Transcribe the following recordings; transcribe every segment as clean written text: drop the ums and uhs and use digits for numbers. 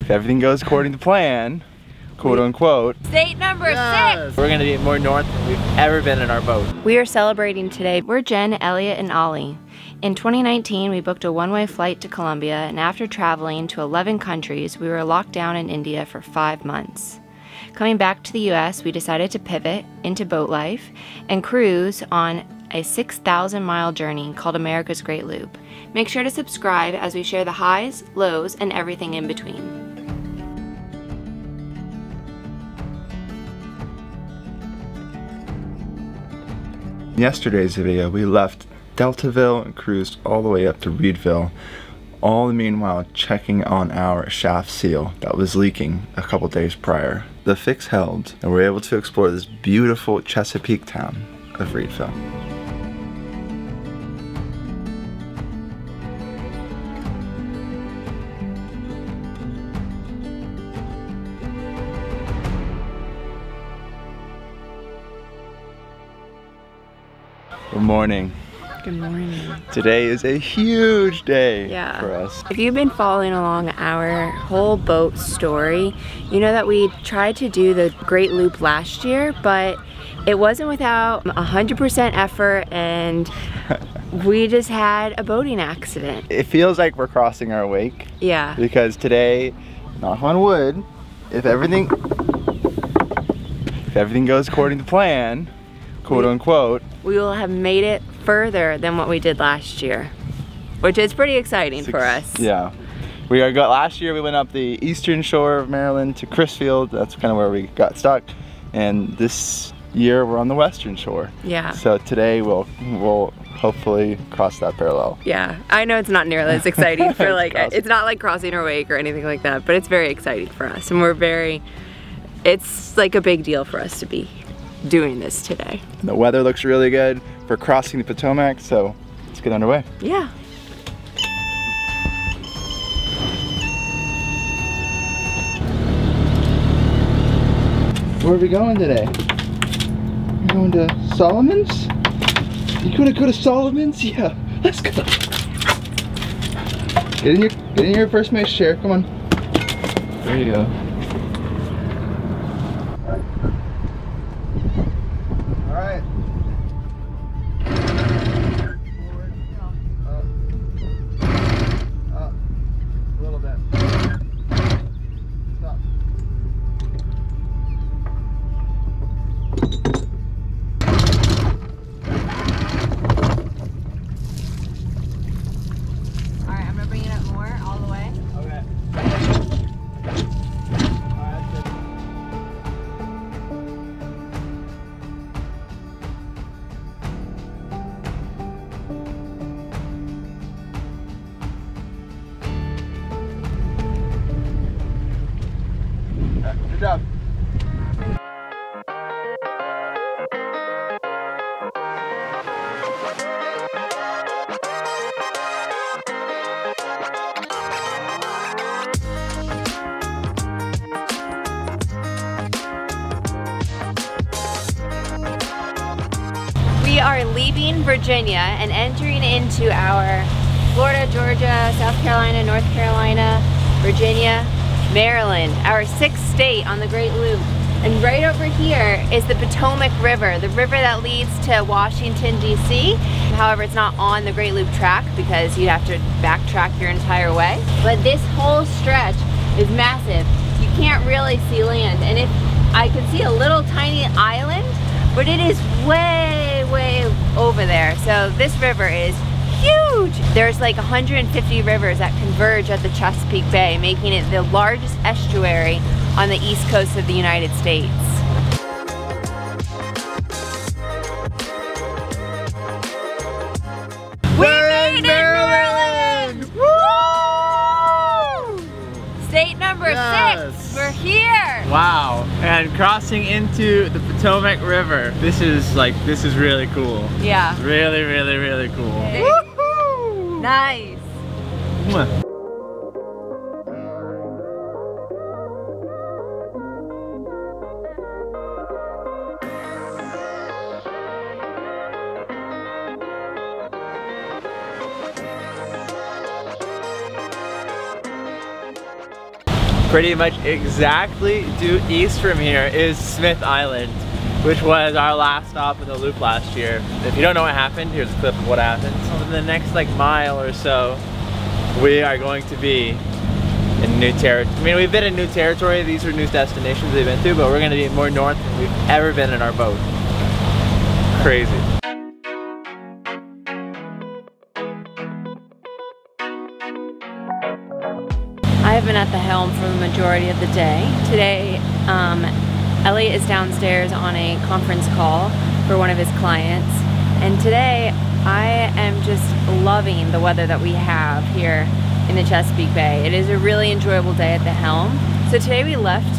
If everything goes according to plan, quote unquote. State number 6! We're gonna be more north than we've ever been in our boat. We are celebrating today. We're Jen, Elliot, and Ollie. In 2019, we booked a one-way flight to Colombia, and after traveling to 11 countries, we were locked down in India for 5 months. Coming back to the US, we decided to pivot into boat life and cruise on a 6,000-mile journey called America's Great Loop. Make sure to subscribe as we share the highs, lows, and everything in between. In yesterday's video, we left Deltaville and cruised all the way up to Reedville, all the meanwhile checking on our shaft seal that was leaking a couple days prior. The fix held, and we were able to explore this beautiful Chesapeake town of Reedville. Good morning. Good morning. Today is a huge day for us. If you've been following along our whole boat story, you know that we tried to do the Great Loop last year, but it wasn't without 100% effort, and we just had a boating accident. It feels like we're crossing our wake. Yeah. Because today, knock on wood, if everything goes according to plan, quote unquote, we will have made it further than what we did last year, which is pretty exciting for us. Yeah. Last year we went up the eastern shore of Maryland to Crisfield. That's kind of where we got stuck. And this year we're on the western shore. Yeah. So today we'll hopefully cross that parallel. Yeah. I know it's not nearly as exciting for it's not like crossing our wake or anything like that, but it's very exciting for us, and it's like a big deal for us to be doing this today. The weather looks really good for crossing the Potomac, so let's get underway. Yeah. Where are we going today? We're going to Solomon's? You gonna go to Solomon's? Yeah, let's go. Get in your first mate chair, come on. There you go. Good job. We are leaving Virginia and entering into our Florida, Georgia, South Carolina, North Carolina, Virginia, Maryland, our 6th state on the Great Loop. And right over here is the Potomac River, the river that leads to Washington, D.C. However, it's not on the Great Loop track because you have to backtrack your entire way. But this whole stretch is massive. You can't really see land. And if I could see a little tiny island, but it is way, way over there. So this river is huge. There's like 150 rivers that converge at the Chesapeake Bay, making it the largest estuary on the east coast of the United States. We're in Maryland! Woo! State number 6, we're here! Wow, and crossing into the Potomac River. This is really cool. Yeah. It's really, really, really cool. Woohoo! Nice. Mwah. pretty much exactly due east from here is Smith Island, which was our last stop in the loop last year. If you don't know what happened, here's a clip of what happened. So in the next like mile or so, we are going to be in new territory. I mean, we've been in new territory. These are new destinations we've been to, but we're going to be more north than we've ever been in our boat. Crazy. I have been at the helm for the majority of the day. Today, Elliot is downstairs on a conference call for one of his clients. And today, I am just loving the weather that we have here in the Chesapeake Bay. It is a really enjoyable day at the helm. So today we left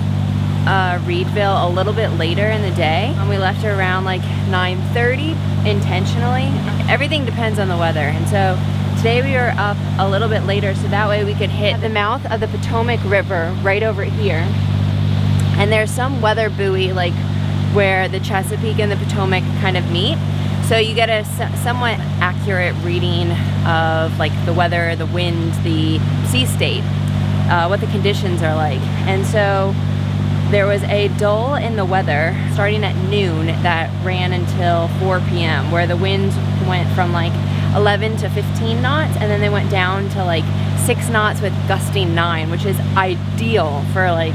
Reedville a little bit later in the day. We left around like 9:30 intentionally. Everything depends on the weather. And so today we were up a little bit later so that way we could hit the mouth of the Potomac River right over here. And there's some weather buoy like where the Chesapeake and the Potomac kind of meet. So you get a somewhat accurate reading of like the weather, the wind, the sea state, what the conditions are like. And so there was a dull in the weather starting at noon that ran until 4 p.m. where the winds went from like 11 to 15 knots and then they went down to like 6 knots with gusting 9, which is ideal for like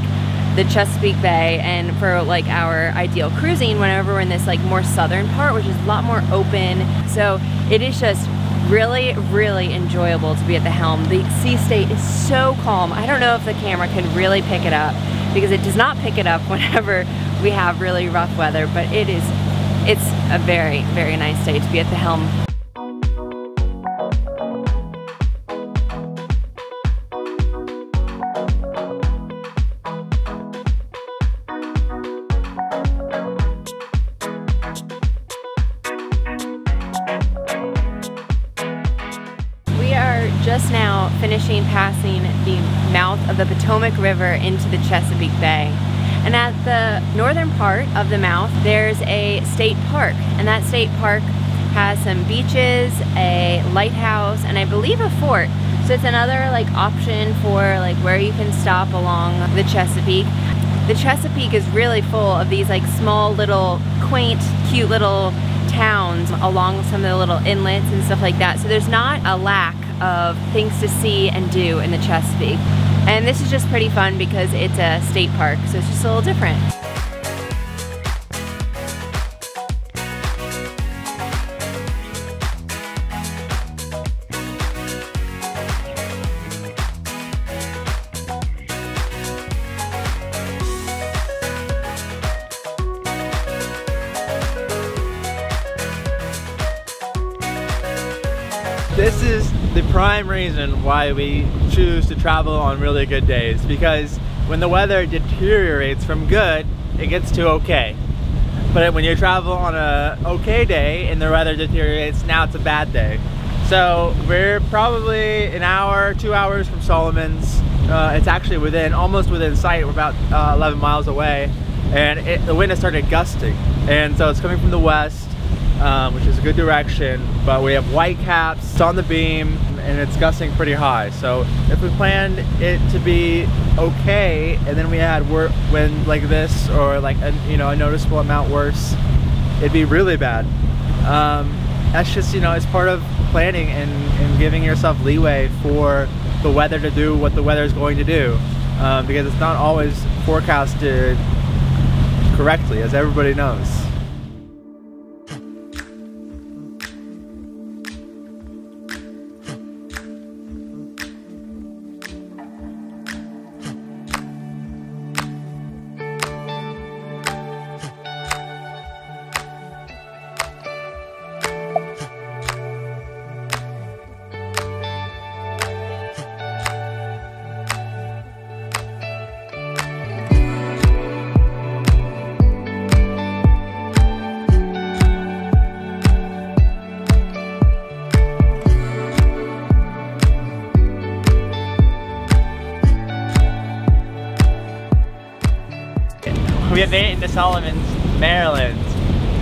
the Chesapeake Bay and for like our ideal cruising whenever we're in this like more southern part, which is a lot more open. So it is just really, really enjoyable to be at the helm. The sea state is so calm. I don't know if the camera can really pick it up because it does not pick it up whenever we have really rough weather, but it's a very, very nice day to be at the helm. Just now finishing passing the mouth of the Potomac River into the Chesapeake Bay. And at the northern part of the mouth, there's a state park. And that state park has some beaches, a lighthouse, and I believe a fort. So it's another like option for like where you can stop along the Chesapeake. The Chesapeake is really full of these like small little quaint, cute little towns along some of the little inlets and stuff like that. So there's not a lack of things to see and do in the Chesapeake. And this is just pretty fun because it's a state park, so it's just a little different. This is the prime reason why we choose to travel on really good days, because when the weather deteriorates from good, it gets to okay. But when you travel on a okay day and the weather deteriorates, now it's a bad day. So we're probably an hour, 2 hours from Solomon's. It's actually almost within sight. We're about 11 miles away, and the wind has started gusting. And so it's coming from the west, which is a good direction, but we have white caps, it's on the beam, and it's gusting pretty high. So if we planned it to be okay, and then we had wind like this, or like a noticeable amount worse, it'd be really bad. That's just, it's part of planning and giving yourself leeway for the weather to do what the weather is going to do, because it's not always forecasted correctly, as everybody knows. We have made it into Solomon's, Maryland,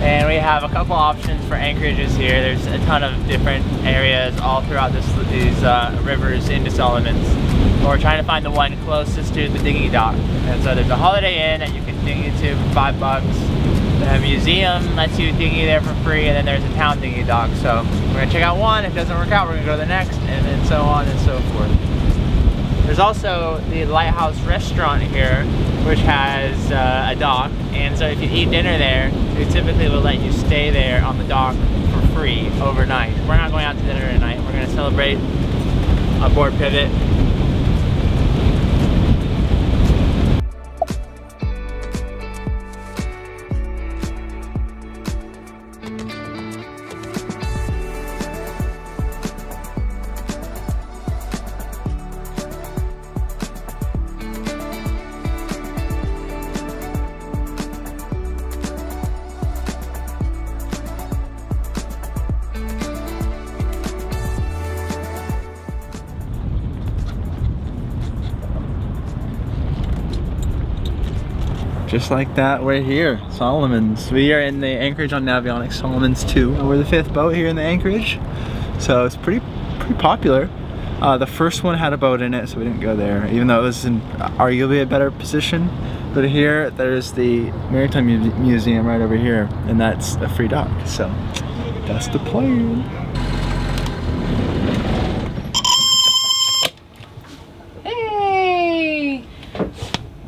and we have a couple options for anchorages here. There's a ton of different areas all throughout these rivers into Solomon's. But we're trying to find the one closest to the dinghy dock. And so there's a Holiday Inn that you can dinghy to for $5. The museum lets you dinghy there for free, and then there's a town dinghy dock. So we're gonna check out one. If it doesn't work out, we're gonna go to the next, and then so on and so forth. There's also the Lighthouse restaurant here, which has a dock, and so if you eat dinner there, they typically will let you stay there on the dock for free overnight. We're not going out to dinner tonight. We're gonna celebrate aboard Pivot. Just like that, we're here, Solomon's. We are in the anchorage on Navionics, Solomon's 2. We're the 5th boat here in the anchorage, so it's pretty popular. The first one had a boat in it, so we didn't go there, even though it was in arguably a better position. But here, there's the Maritime Museum right over here, and that's a free dock, so that's the plan.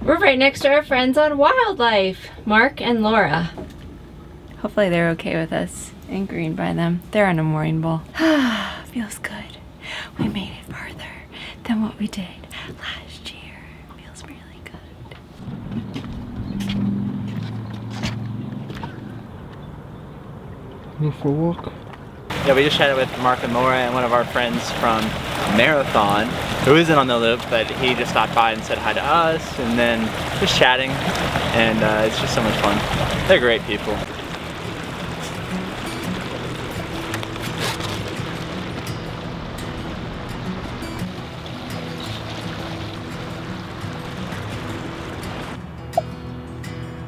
We're right next to our friends on Wildlife, Mark and Laura. Hopefully they're okay with us anchoring by them. They're on a mooring bowl. Feels good. We made it farther than what we did last year. Feels really good. Go for a walk. Yeah, we just chatted with Mark and Laura and one of our friends from Marathon, who isn't on the loop, but he just stopped by and said hi to us, and then just chatting, and it's just so much fun. They're great people.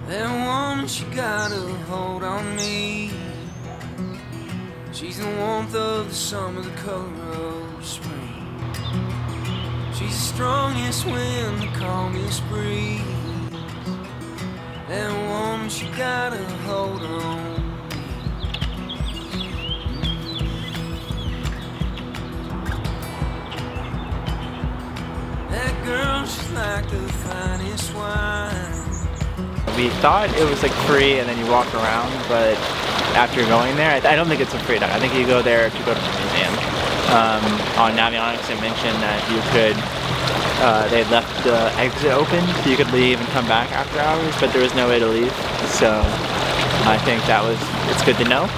That woman, she got a hold on me. She's the warmth of the summer, the color of spring. She's the strongest wind, the calmest breeze. That woman, she got a hold on me. That girl, she's like the finest wine. We thought it was like free and then you walk around, but after going there, I don't think it's a free dock. I think you go there to go to the museum. On Navionics, they mentioned that you could, they left the exit open so you could leave and come back after hours, but there was no way to leave. So I think it's good to know.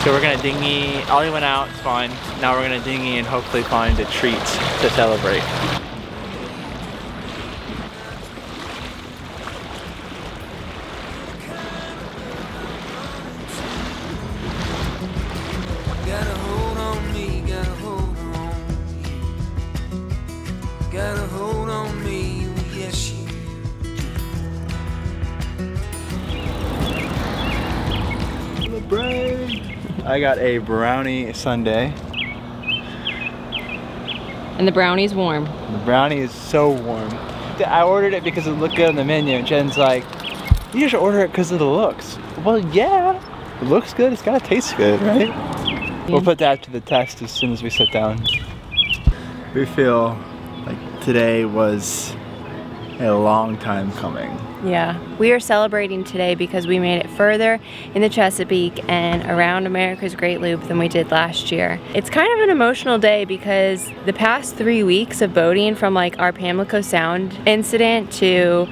So we're gonna dinghy, Ollie went out, it's fine. Now we're gonna dinghy and hopefully find a treat to celebrate. I got a brownie sundae. And the brownie's warm. The brownie is so warm. I ordered it because it looked good on the menu, and Jen's like, you should order it because of the looks. Well, yeah, it looks good, it's gotta taste good, right? Yeah. We'll put that to the test as soon as we sit down. We feel like today was a long time coming. Yeah, we are celebrating today because we made it further in the Chesapeake and around America's Great Loop than we did last year. It's kind of an emotional day because the past 3 weeks of boating, from like our Pamlico Sound incident to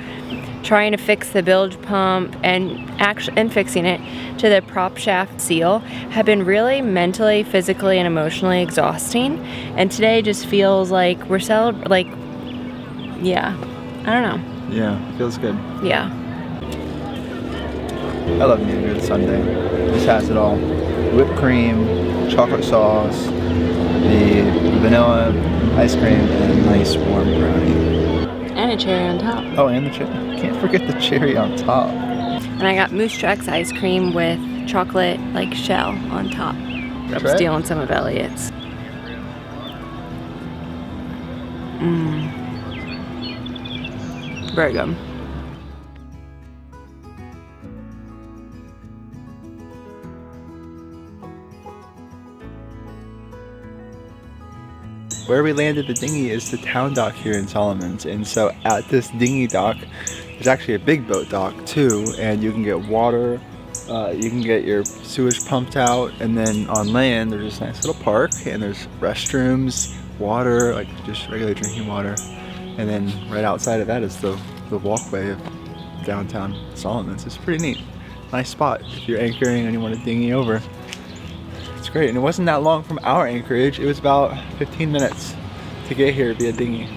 trying to fix the bilge pump and fixing it to the prop shaft seal, have been really mentally, physically, and emotionally exhausting. And today just feels like we're yeah, I don't know. Yeah, feels good. Yeah. I love New Year's Sunday. This has it all. Whipped cream, chocolate sauce, the vanilla ice cream, and a nice warm brownie. And a cherry on top. Oh, and the cherry. Can't forget the cherry on top. And I got Moose Truck's ice cream with chocolate like shell on top. I'm stealing some of Elliot's. Brigham. Where we landed the dinghy is the town dock here in Solomons, and so at this dinghy dock there's actually a big boat dock too, and you can get water, you can get your sewage pumped out, and then on land there's this nice little park and there's restrooms, water, like just regular drinking water, and then right outside of that is the walkway of downtown Solomons. It's pretty neat. Nice spot if you're anchoring and you want to dinghy over. It's great, and it wasn't that long from our anchorage. It was about 15 minutes to get here via dinghy.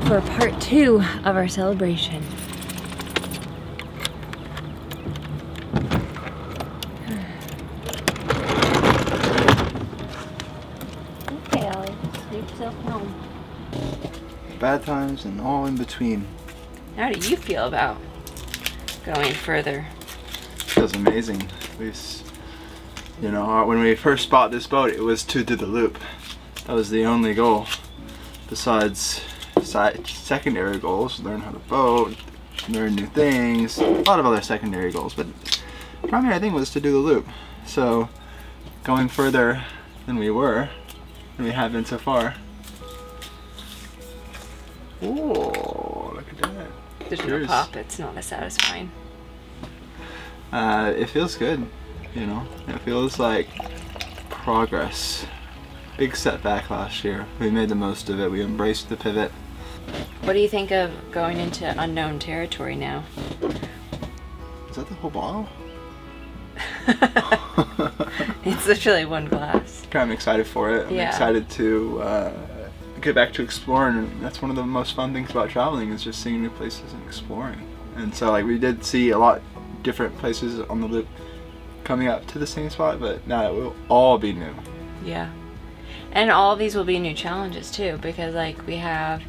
For part 2 of our celebration. Okay, Elliot, sneak yourself home. Bad times and all in between. How do you feel about going further? Feels amazing. You know, when we first bought this boat, it was to do the loop. That was the only goal. Besides secondary goals, learn how to boat, learn new things, a lot of other secondary goals, but the primary thing was to do the loop. So going further than we have been so far. Oh, look at that. There's no pop, it's not as satisfying. It feels good, you know. It feels like progress. Big setback last year. We made the most of it. We embraced the pivot. What do you think of going into unknown territory now? Is that the whole bottle? It's literally one glass. I'm excited for it. I'm excited to get back to exploring, and that's one of the most fun things about traveling, is just seeing new places and exploring. And so like we did see a lot different places on the loop coming up to the same spot, but now it will all be new. Yeah. And all of these will be new challenges too, because like we have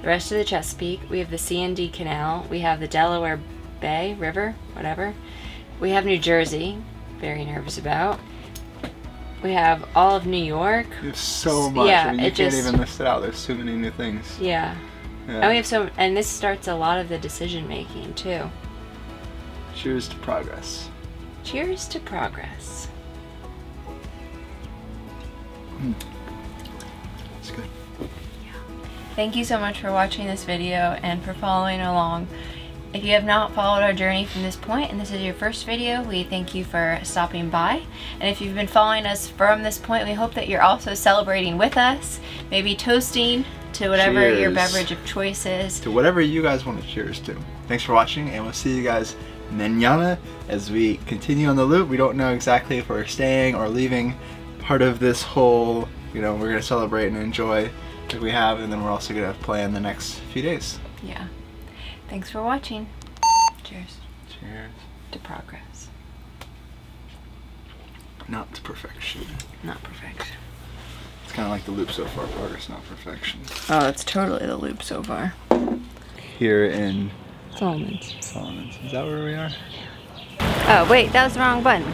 the rest of the Chesapeake, we have the C&D Canal, we have the Delaware Bay, River, whatever. We have New Jersey, very nervous about. We have all of New York. There's so much. Yeah, I mean, you can't even list it out. There's too many new things. Yeah. And we have and this starts a lot of the decision making too. Cheers to progress. Cheers to progress. It's good. Yeah. Thank you so much for watching this video and for following along. If you have not followed our journey from this point and this is your first video, we thank you for stopping by. And if you've been following us from this point, we hope that you're also celebrating with us, maybe toasting to whatever your beverage of choice is. To whatever you guys want to cheers to. Thanks for watching, and we'll see you guys mañana as we continue on the loop. We don't know exactly if we're staying or leaving. Part of this whole, you know, we're going to celebrate and enjoy like we have, and then we're also going to plan the next few days. Yeah. Thanks for watching. Cheers. Cheers. To progress. Not to perfection. Not perfection. It's kind of like the loop so far. Progress, not perfection. Oh, that's totally the loop so far. Here in Solomons. Solomons. Is that where we are? Oh, wait, that was the wrong button.